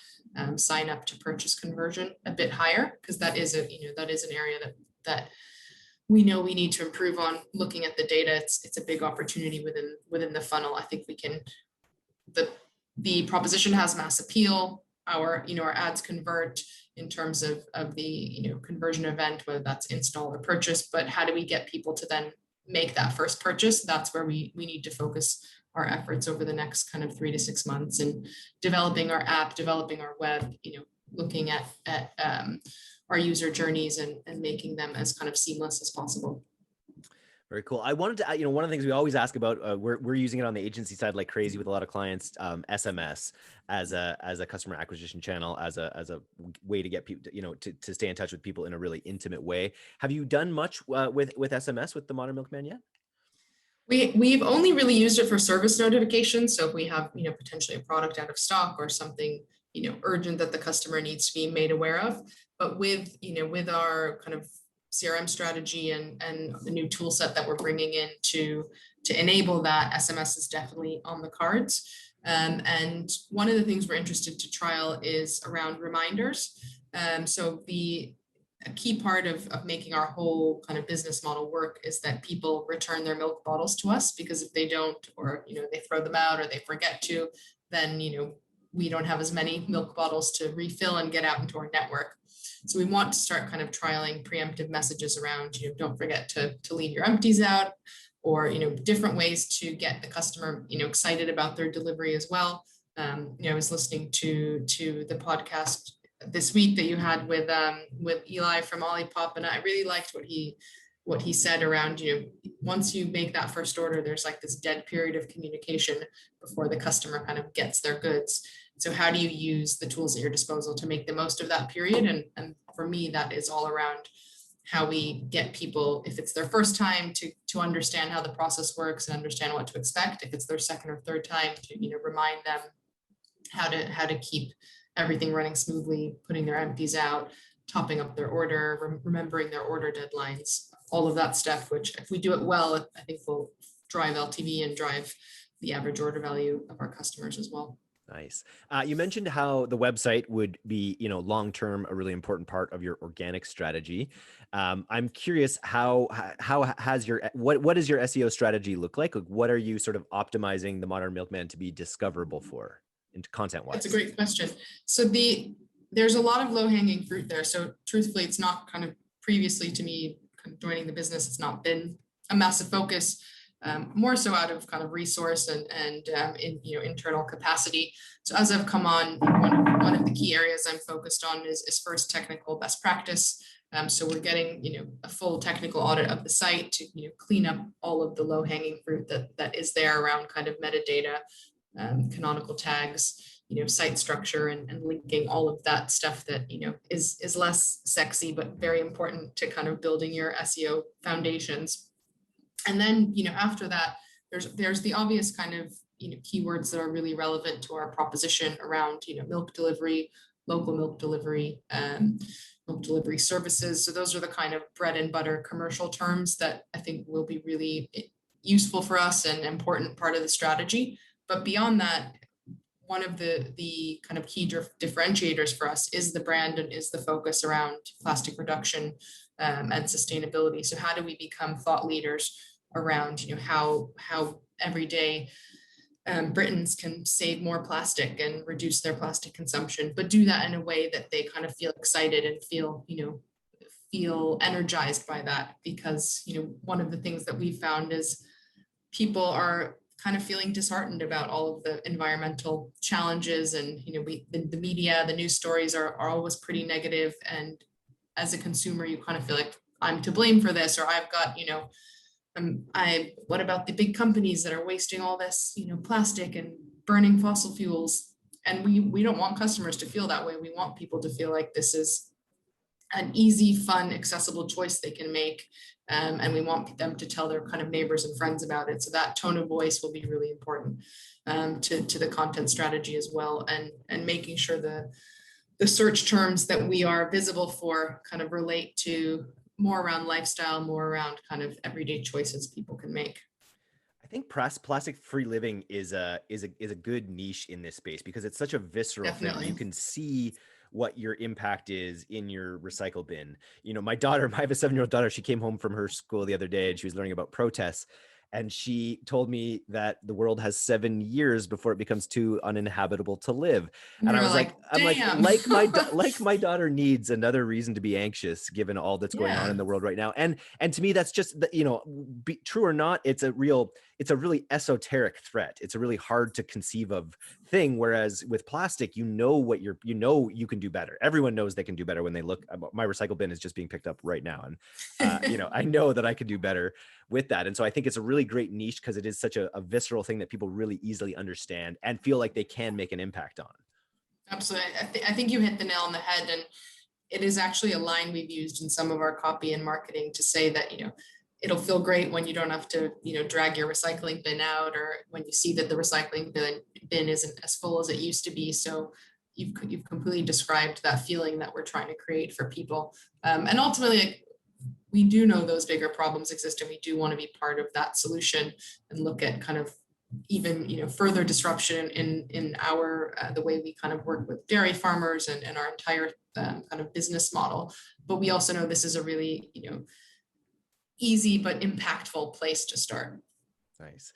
sign up to purchase conversion a bit higher, because that is an area that we know we need to improve on. Looking at the data, it's a big opportunity within the funnel. I think we can, the proposition has mass appeal. Our ads convert in terms of the conversion event, whether that's install or purchase, but how do we get people to then make that first purchase? That's where we need to focus our efforts over the next kind of 3 to 6 months, and developing our app, developing our web, looking at our user journeys and making them as kind of seamless as possible.
Very cool. I wanted to, one of the things we always ask about, we're using it on the agency side like crazy with a lot of clients, SMS as a customer acquisition channel, as a way to get people, to stay in touch with people in a really intimate way. Have you done much with SMS with the Modern Milkman yet?
We've only really used it for service notifications. So if we have, potentially a product out of stock or something, urgent that the customer needs to be made aware of. But with our kind of CRM strategy and the new tool set that we're bringing in to enable that, SMS is definitely on the cards. And one of the things we're interested to trial is around reminders. So a key part of making our whole kind of business model work is that people return their milk bottles to us, because if they don't, or they throw them out or they forget to, then we don't have as many milk bottles to refill and get out into our network. So we want to start kind of trialing preemptive messages around, don't forget to leave your empties out, or, different ways to get the customer, excited about their delivery as well. I was listening to the podcast this week that you had with Eli from Olipop, and I really liked what he said around, once you make that first order, there's like this dead period of communication before the customer kind of gets their goods. So how do you use the tools at your disposal to make the most of that period? And for me, that is all around how we get people, if it's their first time, to understand how the process works and understand what to expect. If it's their second or third time, to remind them how to keep everything running smoothly, putting their empties out, topping up their order, remembering their order deadlines, all of that stuff, which if we do it well, I think will drive LTV and drive the average order value of our customers as well.
Nice. You mentioned how the website would be, long-term, a really important part of your organic strategy. I'm curious, what does your SEO strategy look like? What are you sort of optimizing the Modern Milkman to be discoverable for, into content-wise?
That's a great question. So there's a lot of low-hanging fruit there. So truthfully, it's not kind of previously to me kind of joining the business, it's not been a massive focus. More so out of kind of resource and internal capacity. So as I've come on, one of the key areas I'm focused on is first technical best practice. So we're getting a full technical audit of the site to clean up all of the low hanging fruit that is there around kind of metadata, canonical tags, site structure and linking, all of that stuff that is less sexy but very important to kind of building your SEO foundations. And then, after that, there's the obvious kind of, keywords that are really relevant to our proposition around, milk delivery, local milk delivery services. So those are the kind of bread and butter commercial terms that I think will be really useful for us and important part of the strategy. But beyond that, one of the kind of key differentiators for us is the brand and is the focus around plastic reduction and sustainability. So how do we become thought leaders around how every day Britons can save more plastic and reduce their plastic consumption, but do that in a way that they kind of feel excited and feel energized by that. Because one of the things that we found is people are kind of feeling disheartened about all of the environmental challenges, and the media, the news stories are always pretty negative, and as a consumer you kind of feel like I'm to blame for this, or I've got what about the big companies that are wasting all this plastic and burning fossil fuels? And we don't want customers to feel that way. We want people to feel like this is an easy, fun, accessible choice they can make. And we want them to tell their kind of neighbors and friends about it. So that tone of voice will be really important to the content strategy as well. And making sure the search terms that we are visible for kind of relate to more around lifestyle, more around kind of everyday choices people can make.
I think plastic-free living is a good niche in this space because it's such a visceral
Definitely.
thing. You can see what your impact is in your recycle bin. You know, my daughter, I have a 7-year-old daughter. She came home from her school the other day and she was learning about protests. And she told me that the world has 7 years before it becomes too uninhabitable to live. And I was like,
damn.
like my daughter needs another reason to be anxious given all that's going on in the world right now. And to me, that's just, you know, true or not, it's a really esoteric threat. It's a really hard to conceive of thing. Whereas with plastic, you can do better. Everyone knows they can do better when they look. My recycle bin is just being picked up right now. And, you know, I know that I could do better with that. And so I think it's a really great niche because it is such a visceral thing that people really easily understand and feel like they can make an impact on.
Absolutely. I think you hit the nail on the head. And it is actually a line we've used in some of our copy and marketing to say that, you know, it'll feel great when you don't have to, you know, drag your recycling bin out, or when you see that the recycling bin isn't as full as it used to be. So you've completely described that feeling that we're trying to create for people. And ultimately, like, we do know those bigger problems exist, and we do want to be part of that solution and look at kind of even, you know, further disruption in our the way we kind of work with dairy farmers and our entire kind of business model. But we also know this is a really, you know, easy but impactful place to start.
Nice.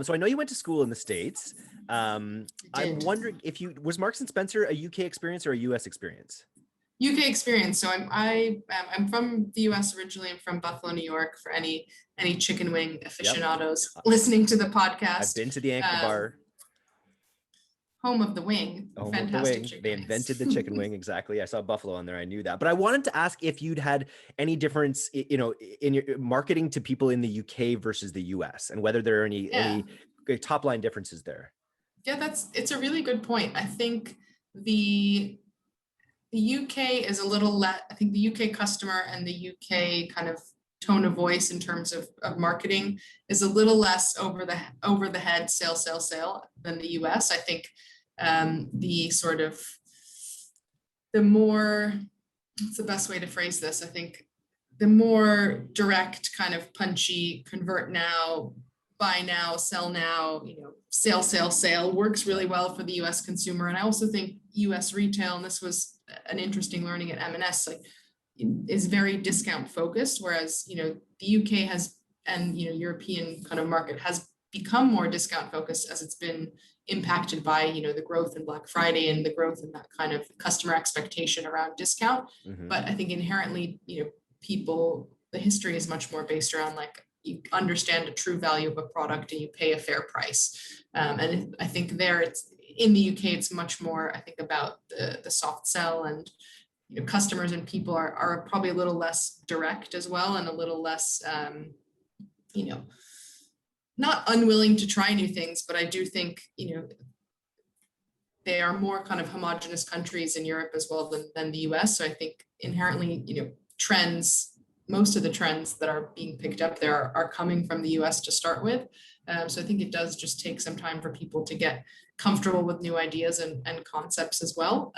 So I know you went to school in the States. I'm wondering if was Marks and Spencer a UK experience or a US experience?
UK experience. So I'm from the US originally. I'm from Buffalo, New York. For any chicken wing aficionados listening to the podcast,
I've been to the Anchor Bar.
Home of the wing.
Home of the wing. They invented the chicken wing. Exactly. I saw Buffalo on there. I knew that. But I wanted to ask if you'd had any difference, you know, in your marketing to people in the UK versus the US, and whether there are any top line differences there.
Yeah, it's a really good point. I think the UK is a little less, I think the UK customer and the UK kind of tone of voice in terms of marketing is a little less over the head sale than the US. I think the sort of the more, what's the best way to phrase this? I think the more direct kind of punchy convert now, buy now, sell now, you know, sale works really well for the US consumer. And I also think US retail, and this was an interesting learning at M&S, like, is very discount focused, whereas, you know, the UK has, and, you know, European kind of market has become more discount focused as it's been impacted by, you know, the growth in Black Friday and the growth in that kind of customer expectation around discount.
Mm-hmm.
But I think inherently, you know, the history is much more based around, like, you understand the true value of a product and you pay a fair price. And I think it's in the UK, it's much more, I think, about the soft sell, and, you know, customers and people are probably a little less direct as well, and a little less, you know, not unwilling to try new things, but I do think, you know, they are more kind of homogenous countries in Europe as well than the US. So I think inherently, you know, most of the trends that are being picked up there are coming from the US to start with. So I think it does just take some time for people to get comfortable with new ideas and concepts as well.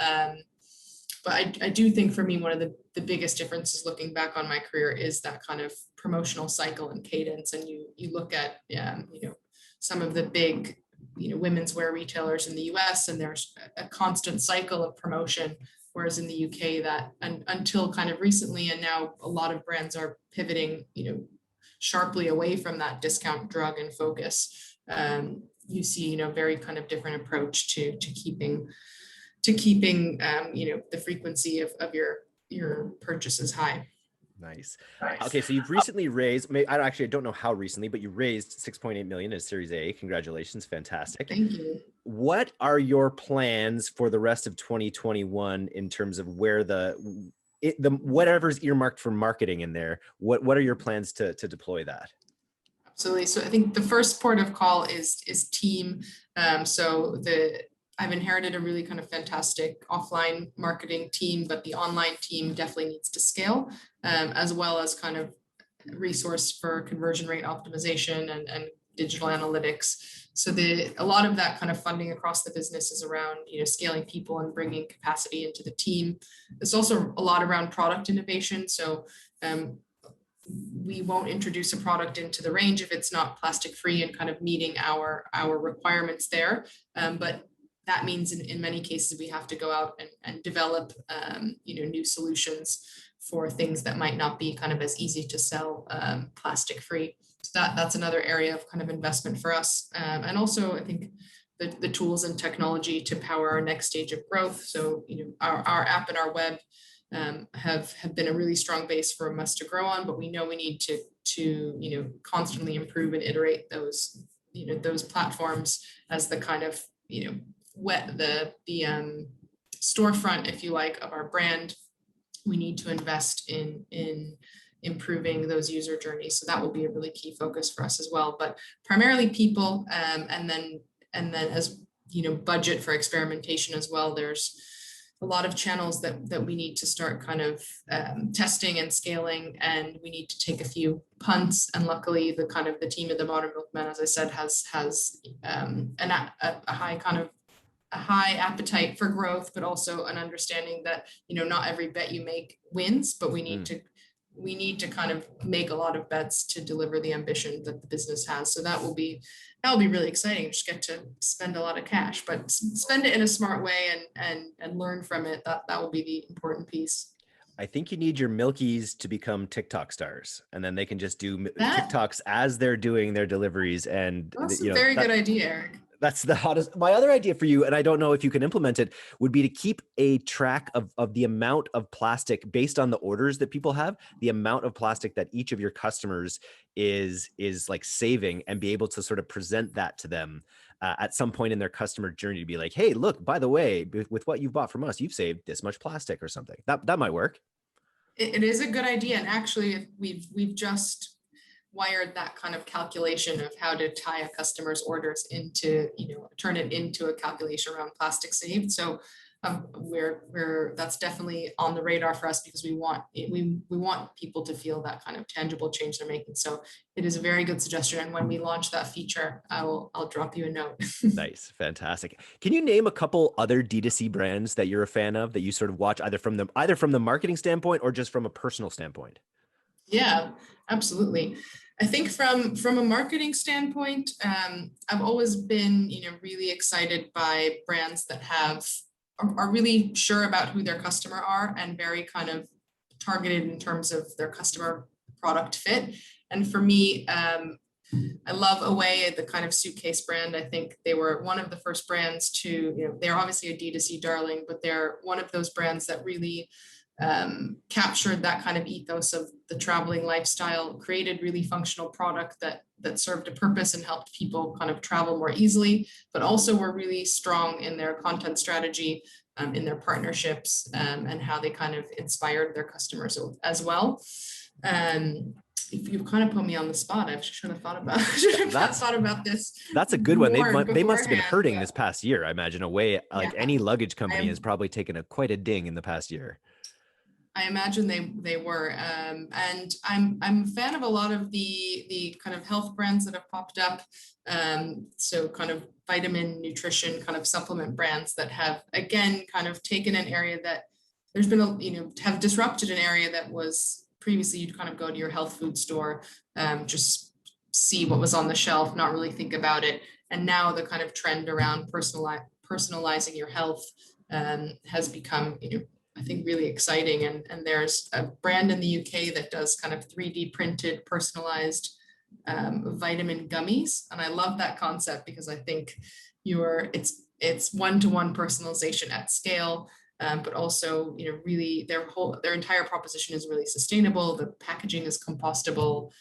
But I do think for me, one of the biggest differences looking back on my career is that kind of promotional cycle and cadence. And you look at, you know, some of the big, you know, women's wear retailers in the US, and there's a constant cycle of promotion. Whereas in the UK, that until kind of recently, and now a lot of brands are pivoting, you know, sharply away from that discount drug and focus. You see, you know, very kind of different approach to keeping you know, the frequency of your purchases high.
Nice. Okay, so you've recently raised, I don't know how recently, but you raised 6.8 million as Series A. Congratulations, fantastic.
Thank you.
What are your plans for the rest of 2021 in terms of where whatever's earmarked for marketing in there? What are your plans to deploy that?
Absolutely. So I think the first port of call is team. So the I've inherited a really kind of fantastic offline marketing team, but the online team definitely needs to scale, as well as kind of resource for conversion rate optimization and digital analytics. So a lot of that kind of funding across the business is around, scaling people and bringing capacity into the team. It's also a lot around product innovation. So we won't introduce a product into the range if it's not plastic free and kind of meeting our requirements there. But that means in many cases we have to go out and develop new solutions for things that might not be kind of as easy to sell plastic free. So that's another area of kind of investment for us. And also I think the tools and technology to power our next stage of growth. So our app and our web have been a really strong base for us to grow on, but we know we need to constantly improve and iterate those platforms as the kind of the storefront, if you like, of our brand. We need to invest in improving those user journeys. So that will be a really key focus for us as well. But primarily people, and then as budget for experimentation as well. There's a lot of channels that we need to start kind of testing and scaling, and we need to take a few punts. And luckily, the team at the Modern Milkman, as I said, has a high appetite for growth, but also an understanding that not every bet you make wins, but we need to kind of make a lot of bets to deliver the ambition that the business has. So that will be really exciting. Just get to spend a lot of cash, but spend it in a smart way and learn from it. That will be the important piece.
I think you need your Milkies to become TikTok stars, and then they can just do TikToks as they're doing their deliveries. And
that's a very good idea, Eric.
That's the hottest. My other idea for you, and I don't know if you can implement it, would be to keep a track of the amount of plastic based on the orders that people have, the amount of plastic that each of your customers is like saving, and be able to sort of present that to them at some point in their customer journey to be like, hey, look, by the way, with what you've bought from us, you've saved this much plastic or something. That might work.
It is a good idea. And actually, we've just wired that kind of calculation of how to tie a customer's orders into, turn it into a calculation around plastic saved. So that's definitely on the radar for us, because we want people to feel that kind of tangible change they're making. So it is a very good suggestion. And when we launch that feature, I'll drop you a note.
Nice. Fantastic. Can you name a couple other D2C brands that you're a fan of, that you sort of watch either from the marketing standpoint or just from a personal standpoint?
Yeah, absolutely. I think from a marketing standpoint, I've always been, really excited by brands that are really sure about who their customer are and very kind of targeted in terms of their customer product fit. And for me, I love Away, the kind of suitcase brand. I think they were one of the first brands to, they're obviously a D2C darling, but they're one of those brands that really captured that kind of ethos of the traveling lifestyle, created really functional product that served a purpose and helped people kind of travel more easily, but also were really strong in their content strategy, in their partnerships, and how they kind of inspired their customers as well. If you've kind of put me on the spot, I should have thought about this.
That's a good one. They must have been hurting this past year, I imagine. Away, like any luggage company, has probably taken quite a ding in the past year.
I imagine they were, and I'm a fan of a lot of the kind of health brands that have popped up. So kind of vitamin, nutrition, kind of supplement brands that have again kind of taken an area that there's been have disrupted an area that was previously you'd kind of go to your health food store, just see what was on the shelf, not really think about it, and now the kind of trend around personalizing your health has become I think really exciting. And there's a brand in the UK that does kind of 3D printed personalized vitamin gummies. And I love that concept because I think it's one-to-one personalization at scale, but also, really their entire proposition is really sustainable. The packaging is compostable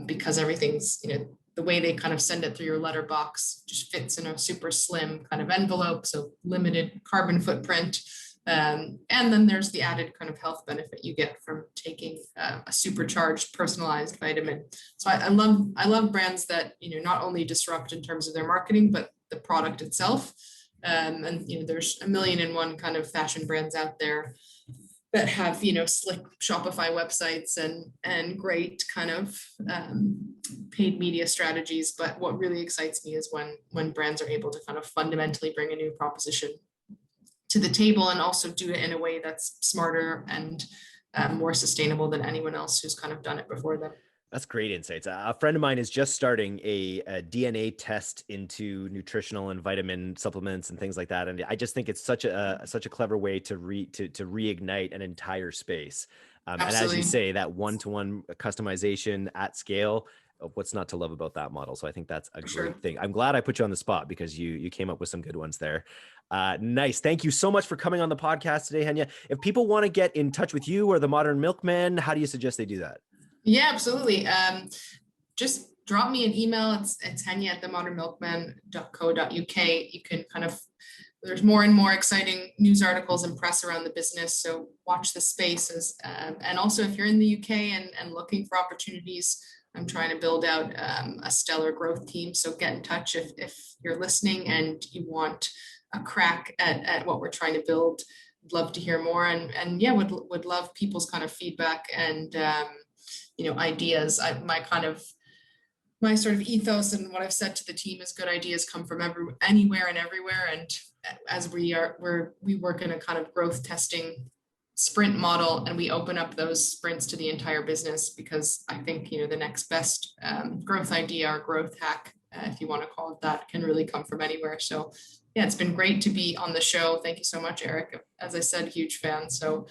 because everything's, the way they kind of send it through your letterbox just fits in a super slim kind of envelope. So limited carbon footprint. And then there's the added kind of health benefit you get from taking a supercharged personalized vitamin. So I love brands that, not only disrupt in terms of their marketing, but the product itself. And there's a million and one kind of fashion brands out there that have slick Shopify websites and great kind of paid media strategies. But what really excites me is when brands are able to kind of fundamentally bring a new proposition to the table and also do it in a way that's smarter and more sustainable than anyone else who's kind of done it before them.
That's great insights. A friend of mine is just starting a DNA test into nutritional and vitamin supplements and things like that, and I just think it's such a clever way to reignite an entire space. And as you say, that one-to-one customization at scale. What's not to love about that model? So I think that's a great thing. I'm glad I put you on the spot because you came up with some good ones there. Nice. Thank you so much for coming on the podcast today, Hannya. If people want to get in touch with you or the Modern Milkman, how do you suggest they do that?
Yeah, absolutely. Just drop me an email. It's Hannya@themodernmilkman.co.uk. You can there's more and more exciting news articles and press around the business. So watch the spaces. And also if you're in the UK and looking for opportunities, I'm trying to build out a stellar growth team. So get in touch if you're listening and you want a crack at what we're trying to build. I'd love to hear more. And yeah, would love people's kind of feedback and ideas. My sort of ethos and what I've said to the team is good ideas come from anywhere and everywhere. And as we work in a kind of growth testing sprint model, and we open up those sprints to the entire business, because I think the next best growth idea or growth hack, if you want to call it that, can really come from anywhere. So yeah, it's been great to be on the show. Thank you so much, Eric. As I said, huge fan. So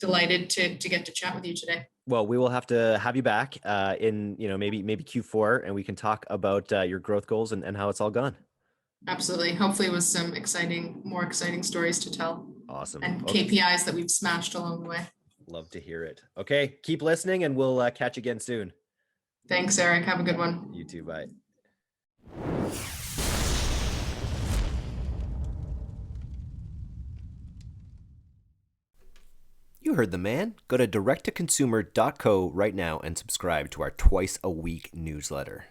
delighted to get to chat with you today.
Well, we will have to have you back in maybe Q4, and we can talk about your growth goals and how it's all gone.
Absolutely. Hopefully with some more exciting stories to tell.
Awesome.
And KPIs that we've smashed along the way.
Love to hear it. Okay, keep listening and we'll catch you again soon.
Thanks, Eric. Have a good one.
You too. Bye. You heard the man. Go to directtoconsumer.co right now and subscribe to our twice-a-week newsletter.